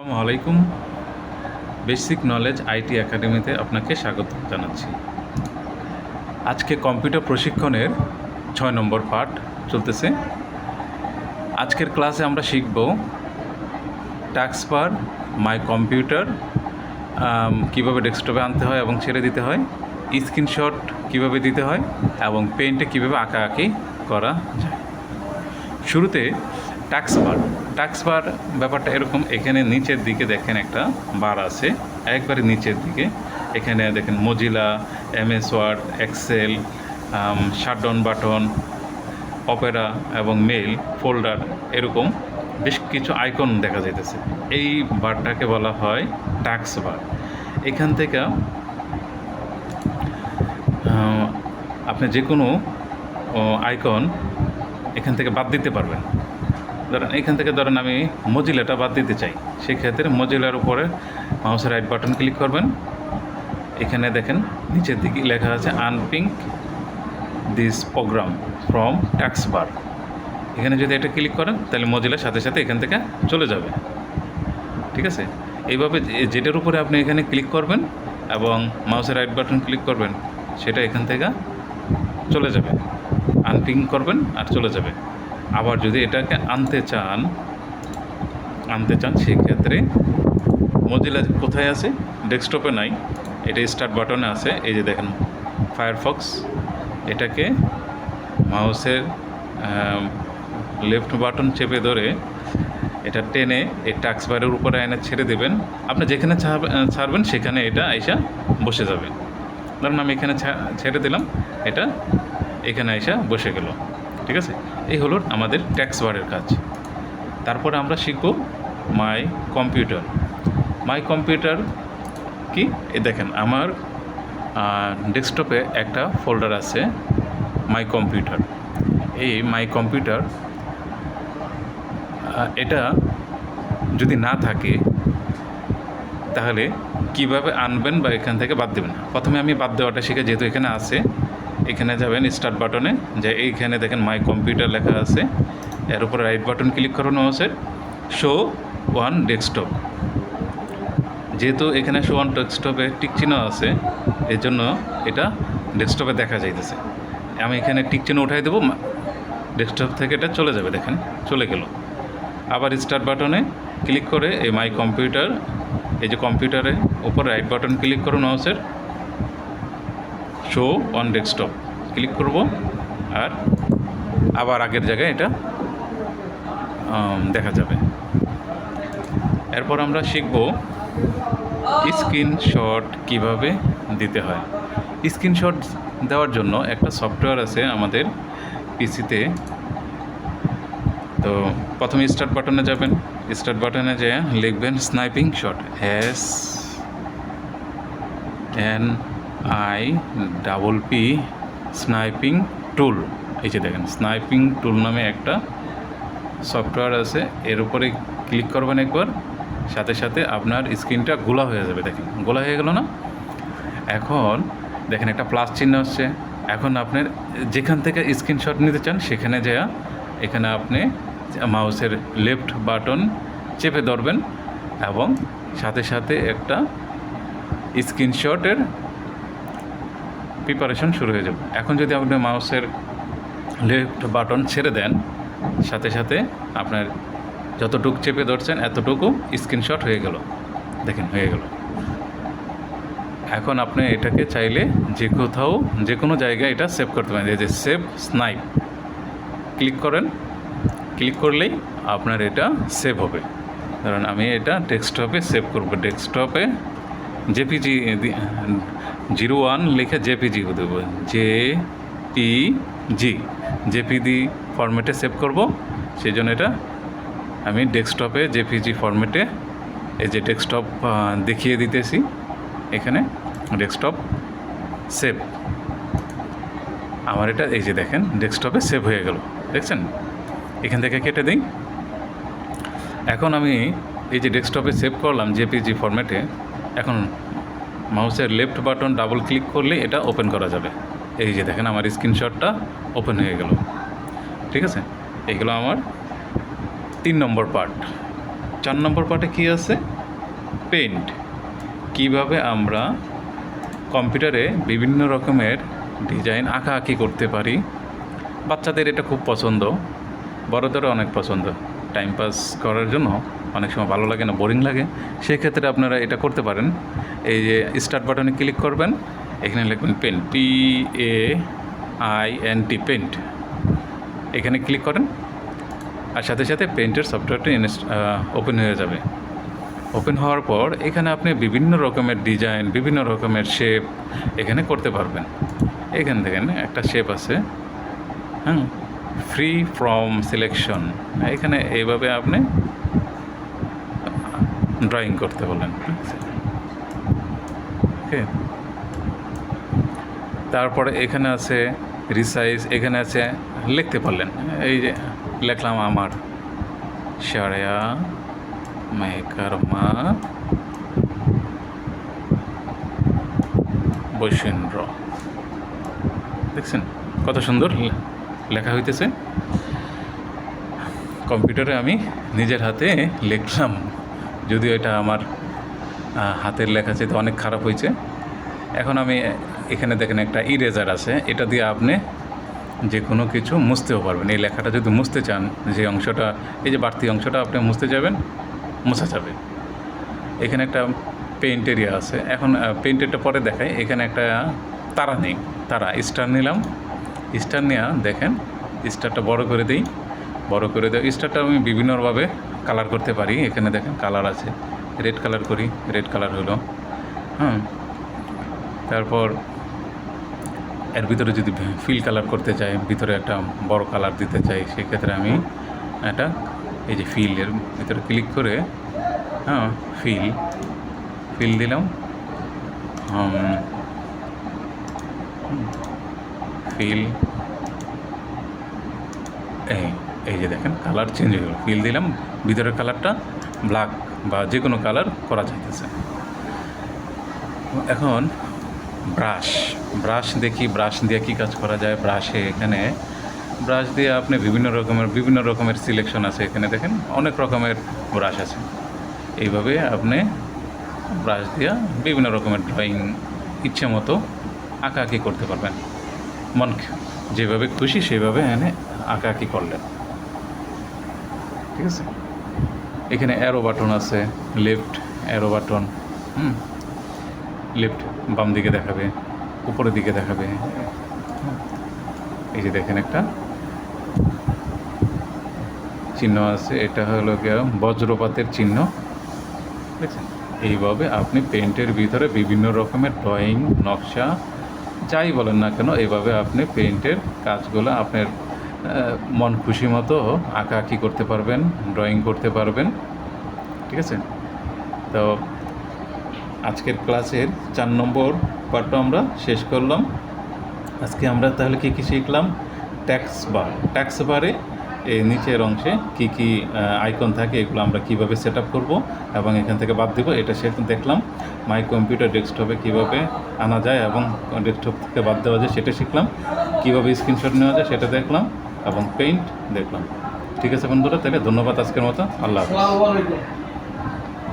আসসালামু আলাইকুম। Basic knowledge IT একাডেমিতে আপনাকে স্বাগত জানাচ্ছি। আজকে কম্পিউটার প্রশিক্ষণের 6 নম্বর পাঠ চলতেছে। আজকের ক্লাসে আমরা শিখব টাস্কবার, মাই কম্পিউটার কীভাবে ডেস্কটপে আনতে হয় এবং ছেড়ে দিতে হয়, স্ক্রিনশট কীভাবে দিতে হয় এবং পেইন্টে কীভাবে আঁকাআঁকি করা যায়। শুরুতে টাস্কবার ব্যাপারটা এরকম, এখানে নিচের দিকে দেখেন একটা বার আছে, একবারে নিচের দিকে। এখানে দেখেন Mozilla, MS Word, Excel, shutdown button, Opera এবং মেইল, ফোল্ডার, এরকম বেশ কিছু আইকন দেখা যাইতেছে। এই বারটাকে বলা হয় টাস্কবার। এখান থেকে আপনি যে কোনো আইকন এখান থেকে বাদ দিতে পারবেন। এখান থেকে আমি মজিলাটা বাদ দিতে চাই, সেক্ষেত্রে মজিলার উপরে মাউসের রাইট বাটন ক্লিক করবেন। এখানে দেখেন নিচের দিকে লেখা আছে আনপিং দিস প্রোগ্রাম ফ্রম টাস্কবার। এখানে যদি এটা ক্লিক করেন তাহলে মজিলার সাথে সাথে এখান থেকে চলে যাবে। ঠিক আছে, এইভাবে যেটার উপরে আপনি এখানে ক্লিক করবেন এবং মাউসের রাইট বাটন ক্লিক করবেন, সেটা এখান থেকে চলে যাবে। আনপিং করবেন আর চলে যাবে। আবার যদি এটাকে আনতে চান সেক্ষেত্রে মজিলা কোথায় আছে? ডেস্কটপে নাই, এটা স্টার্ট বাটনে আছে। এই যে দেখেন ফায়ারফক্স, এটাকে মাউসের লেফট বাটন চেপে ধরে এটা টেনে এই টাস্কবারের উপরে এনে ছেড়ে দেবেন। আপনি যেখানে ছাড়বেন সেখানে এটা আইসা বসে যাবে। ধরুন আমি এখানে ছেড়ে দিলাম, এটা এখানে আইসা বসে গেল। ঠিক আছে, এই হলো আমাদের টাস্কবারের কাজ। তারপরে আমরা শিখব মাই কম্পিউটার কি? এই দেখেন আমার ডেস্কটপে একটা ফোল্ডার আছে মাই কম্পিউটার। এই মাই কম্পিউটার এটা যদি না থাকে তাহলে কিভাবে আনবেন বা এখান থেকে বাদ দেবেন? প্রথমে আমি বাদ দেওয়াটা শিখে, যেহেতু এখানে আছে, এখানে যাবেন স্টার্ট বাটনে, যে এইখানে দেখেন মাই কম্পিউটার লেখা আছে, এর উপরে রাইট বাটন ক্লিক করুন মাউসের, শো ওয়ান ডেস্কটপ। যেহেতু এখানে শো ওয়ান ডেস্কটপে টিক চিহ্ন আছে, এর জন্য এটা ডেস্কটপে দেখা যাইতেছে। আমি এখানে টিক চিহ্ন উঠাই দেবো, ডেস্কটপ থেকে এটা চলে যাবে। দেখেন চলে গেল। আবার স্টার্ট বাটনে ক্লিক করে এই মাই কম্পিউটার, এই যে কম্পিউটারের উপর রাইট বাটন ক্লিক করুন মাউসের, শো অন ডেস্কটপ ক্লিক করব, আর আবার আগের জায়গায় এটা দেখা যাবে। এরপর আমরা শিখব স্ক্রিনশট কিভাবে দিতে হয়। স্ক্রিনশট দেওয়ার জন্য একটা সফটওয়্যার আছে আমাদের পিসিতে। তো প্রথমে স্টার্ট বাটনে যাবেন, স্টার্ট বাটনে যেয়ে লিখবেন স্নাইপিং শট, SNIPP স্নাইপিং টুল। এই যে দেখেন স্নাইপিং টুল নামে একটা সফটওয়্যার আছে, এর উপরে ক্লিক করবেন একবার, সাথে সাথে আপনার স্ক্রিনটা গোলা হয়ে যাবে। দেখেন গোলা হয়ে গেল না? এখন দেখেন একটা প্লাস চিহ্ন আসছে। এখন আপনার যেখান থেকে স্ক্রিনশট নিতে চান সেখানে যাওয়া, এখানে আপনি মাউসের লেফট বাটন চেপে ধরবেন এবং সাথে সাথে একটা স্ক্রিনশটের প্রিপারেশন শুরু হয়ে যাবে। এখন যদি আপনি মাউসের লেফট বাটন ছেড়ে দেন, সাথে সাথে আপনার যতটুকু চেপে ধরছেন এতটুকু স্ক্রিনশট হয়ে গেল। দেখেন হয়ে গেল। এখন আপনি এটাকে চাইলে যে কোনো জায়গায় এটা সেভ করতে পারেন। এই যে সেভ স্নাইপ ক্লিক করেন, ক্লিক করলেই আপনার এটা সেভ হবে। ধরুন আমি এটা ডেস্কটপে সেভ করব, ডেস্কটপে জেপিজি 01 লিখে জেপিজি দেবো, জেপিজি ফরম্যাটে সেভ করব। সেই জন্য এটা আমি ডেস্কটপে জেপিজি ফরম্যাটে, এই যে ডেস্কটপ দেখিয়ে দিতেছি, এখানে ডেস্কটপ সেভ। আমার এটা এই যে দেখেন ডেস্কটপে সেভ হয়ে গেল। দেখছেন? এখান থেকে কেটে দিই। এখন আমি এই যে ডেস্কটপে সেভ করলাম জেপিজি ফরম্যাটে, এখন মাউসের লেফট বাটন ডাবল ক্লিক করলে এটা ওপেন করা যাবে। এই যে দেখেন আমার স্ক্রিনশটটা ওপেন হয়ে গেল। ঠিক আছে, এইগুলো আমার 3 নম্বর পার্ট। 4 নম্বর পার্টে কী আছে? পেইন্ট। কিভাবে আমরা কম্পিউটারে বিভিন্ন রকমের ডিজাইন আঁকাআঁকি করতে পারি। বাচ্চাদের এটা খুব পছন্দ, বড়দেরও অনেক পছন্দ। টাইম পাস করার জন্য অনেক সময় ভালো লাগে না, বোরিং লাগে, সেক্ষেত্রে আপনারা এটা করতে পারেন। এই যে স্টার্ট বাটনে ক্লিক করবেন, এখানে লিখবেন পেন্ট, PAINT, পেন্ট। এখানে ক্লিক করেন আর সাথে সাথে পেন্টের সফটওয়্যারটি ওপেন হয়ে যাবে। ওপেন হওয়ার পর এখানে আপনি বিভিন্ন রকমের ডিজাইন, বিভিন্ন রকমের শেপ এখানে করতে পারবেন। এখান থেকে একটা শেপ আছে, ফ্রি ফ্রম সিলেকশন। এখানে এইভাবে আপনি ড্রয়িং করতে বলেন। ওকে, তারপরে এখানে আছে রিসাইজ, এখানে আছে লিখতে পারলেন। এই যে লিখলাম আমার শারিয়া মেকারমা বৈশেন্দ্র। দেখছেন কত সুন্দর লেখা হইতেছে। কম্পিউটারে আমি নিজের হাতে লিখলাম, যদিও এটা আমার হাতের লেখা চেয়ে অনেক খারাপ হয়েছে। এখন আমি এখানে দেখেন একটা ইরেজার আছে, এটা দিয়ে আপনি যে কোনো কিছু মুছতেও পারবেন। এই লেখাটা যদি মুছতে চান, যে অংশটা, এই যে বাড়তি অংশটা আপনি মুছতে যাবেন, মুছা যাবে। এখানে একটা পেইন্ট এরিয়া আছে। এখন পেইন্টেরটা পরে দেখাই। এখানে একটা তারা নেই, তারা স্টার নিলাম। স্টার নেওয়া দেখেন, স্টারটা বড় করে দিই, বড় করে দেয়। স্টারটা আমি বিভিন্নভাবে কালার করতে পারি। এখানে দেখেন কালার আছে, রেড কালার করি, রেড কালার হলো। তারপর এর ভিতরে যদি ফিল কালার করতে চাই, ভিতরে একটা বড় কালার দিতে চাই, সেক্ষেত্রে আমি একটা এই যে ফিলের ভিতরে ক্লিক করে ফিল দিলাম। ফিল, এই যে দেখেন কালার চেঞ্জ হয়ে গেল। ফিল দিলাম, ভিতরের কালারটা ব্ল্যাক বা যে কোনো কালার করা যাইতেছে। এখন ব্রাশ দেখি, ব্রাশ দিয়ে কী কাজ করা যায়। ব্রাশে এখানে ব্রাশ দিয়ে আপনি বিভিন্ন রকমের সিলেকশন আছে। এখানে দেখেন অনেক রকমের ব্রাশ আছে। এইভাবে আপনি ব্রাশ দিয়ে বিভিন্ন রকমের ড্রয়িং ইচ্ছে মতো আঁকাআঁকি করতে পারবেন। মন যেভাবে খুশি সেভাবে এনে আঁকাআঁকি করলেন। ঠিক আছে, এখানে অ্যারো বাটন আছে, লেফট অ্যারো বাটন, লেফট বাম দিকে দেখাবে, উপরের দিকে দেখাবে। এই যে দেখেন একটা চিহ্ন আছে, এটা হলো গিয়ে বজ্রপাতের চিহ্ন। দেখছেন, এইভাবে আপনি পেইন্টের ভিতরে বিভিন্ন রকমের ড্রয়িং, নকশা যাই বলেন না কেন, এইভাবে আপনি পেইন্টের কাজগুলো আপনার মন খুশি মতো আঁকাআঁকি করতে পারবেন, ড্রয়িং করতে পারবেন। ঠিক আছে, তো আজকের ক্লাসের 4 নম্বর পার্টটা আমরা শেষ করলাম। আজকে আমরা তাহলে কী কী শিখলাম? ট্যাক্স বারে এই নিচের অংশে কী কী আইকন থাকে, এগুলো আমরা কীভাবে সেট আপ করবো এবং এখান থেকে বাদ দেবো, এটা সে দেখলাম। মাই কম্পিউটার ডেস্কটপে কীভাবে আনা যায় এবং ডেস্কটপ থেকে বাদ দেওয়া যায় সেটা শিখলাম। কীভাবে স্ক্রিনশট নেওয়া যায় সেটা দেখলাম এবং পেইন্ট দেখলাম। ঠিক আছে বন্ধুরা, তাহলে ধন্যবাদ আজকের মতো। আল্লাহ হাফেজ।